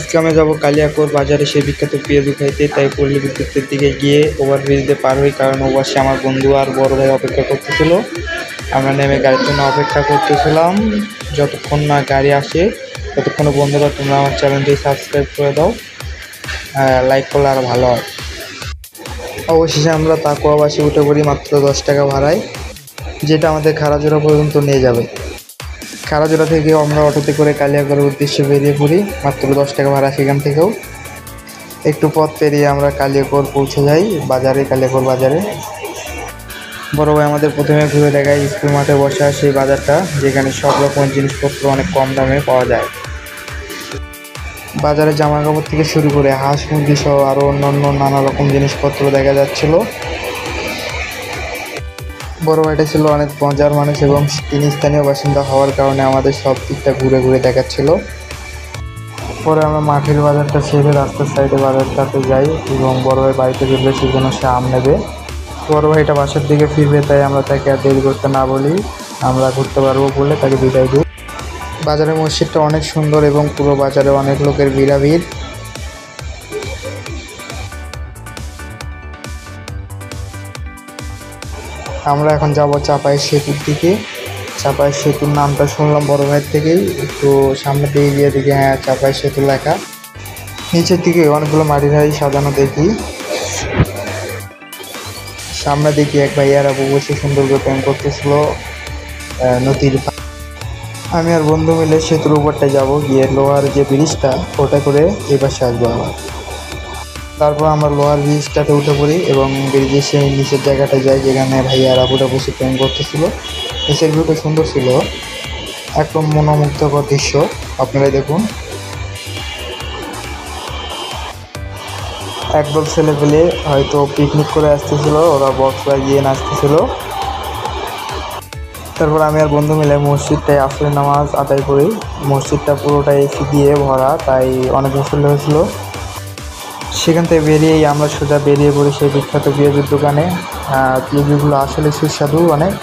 আজকে আমি যাবো কালিয়াকৈর বাজারে সেই বিখ্যাত পেঁয়াজু খাইতে। তাই পল্লী বিদ্যুতের দিকে গিয়ে ওভারব্রিজ দিয়ে পার হই, কারণ ওপাশে আমার বন্ধু আর বড় ভাই অপেক্ষা করতেছিল। আমরা নেমে গাড়ির জন্য অপেক্ষা করতেছিলাম যতক্ষণ না গাড়ি আসে। ততক্ষণে বন্ধুরা তোমরা আমার চ্যানেলটি সাবস্ক্রাইব করে দাও, লাইক করলে আরও ভালো হয়। অবশেষে আমরা তাকুয়া বাসে উঠে পড়ি মাত্র 10 টাকা ভাড়ায়, যেটা আমাদের খারাজোড়া পর্যন্ত নিয়ে যাবে। খারাজোড়া থেকে আমরা অটোতে করে কালিয়াকৈরের উদ্দেশ্যে বেরিয়ে পড়ি, মাত্র 10 টাকা ভাড়া। সেখান থেকেও একটু পথ পেরিয়ে আমরা কালিয়াকৈর পৌঁছে যাই বাজারে, কালিয়াকৈর বাজারে। বড় ভাই আমাদের প্রথমে ঘুরে দেখায় স্কুল মাঠে বসা সেই বাজারটা, যেখানে সব রকমের জিনিসপত্র অনেক কম দামে পাওয়া যায়। বাজারে জামা কাপড় থেকে শুরু করে হাঁস মুরগি সহ আরও অন্যান্য নানা রকম জিনিসপত্র দেখা যাচ্ছিল। বড় ভাইটা ছিল অনেক মজার মানুষ এবং তিনি স্থানীয় বাসিন্দা হওয়ার কারণে আমাদের সব দিকটা ঘুরে ঘুরে দেখাচ্ছিল। পরে আমরা মাঠের বাজারটা ছেড়ে রাস্তার সাইডে বাজারটাতে যাই এবং বড় ভাই বাড়িতে ফিরবে সেজন্য সে আম নেবে। বড় ভাইটা বাসার দিকে ফিরবে, তাই আমরা তাকে আর দেরি করতে না বলি, আমরা ঘুরতে পারবো বলে তাকে বিদায় দিই। বাজারের মসজিদটা অনেক সুন্দর এবং পুরো বাজারে অনেক লোকের ভিড়াভিড়। আমরা এখন যাব চাপাই সেতুর দিকে। চাপাই সেতুর নামটা শুনলাম বড় ভাইয়ের থেকেই, একটু সামনের দিকে গিয়ে দেখি হ্যাঁ চাপাই সেতু লেখা। নিচের দিকে অনেকগুলো মাটির হাড়ি সাজানো দেখি। সামনে দেখি এক ভাইয়ারা বসে সুন্দর করে প্রেম করতেছিল নদীর। আমি আর বন্ধু মিলে সেতুর উপরটা যাব, গিয়ে লোহার যে ব্রিজটা ওটা করে এই পাশে আসবো আবার। তারপর আমরা লোহার ব্রিজটাতে উঠে পড়ি এবং ব্রিজের সেই নিচের জায়গাটায় যাই, যেখানে ভাইয়ারা আপুরা বসে প্রেম করতেছিল। নিচের ভিউটা সুন্দর ছিল, একদম মনোমুগ্ধকর দৃশ্য, আপনারাই দেখুন। একদল ছেলে পেলে হয়তো পিকনিক করে আসতেছিল, ওরা বক্স বাজিয়ে নাচতেছিল। তারপর আমি আর বন্ধু মিলে মসজিদটায় আসরের নামাজ আদায় করি। মসজিদটা পুরোটাই এসি দিয়ে ভরা, তাই অনেক গোসল হয়েছিল। সেখান থেকে বেরিয়েই আমরা সোজা বেরিয়ে পড়ি সেই বিখ্যাত পেঁয়াজুর দোকানে। পেঁয়াজুগুলো আসলে সুস্বাদু অনেক,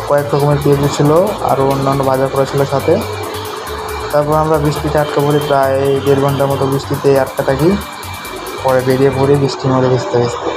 কয়েক রকমের পেঁয়াজু ছিল, আরও অন্যান্য বাজার করা ছিল সাথে। তারপর আমরা বৃষ্টিতে আটকা পড়ি, প্রায় 1.5 ঘন্টার মতো বৃষ্টিতে আটকা থাকি। পরে বেরিয়ে পড়ি বৃষ্টির মধ্যে ভিজতে ভিজতে।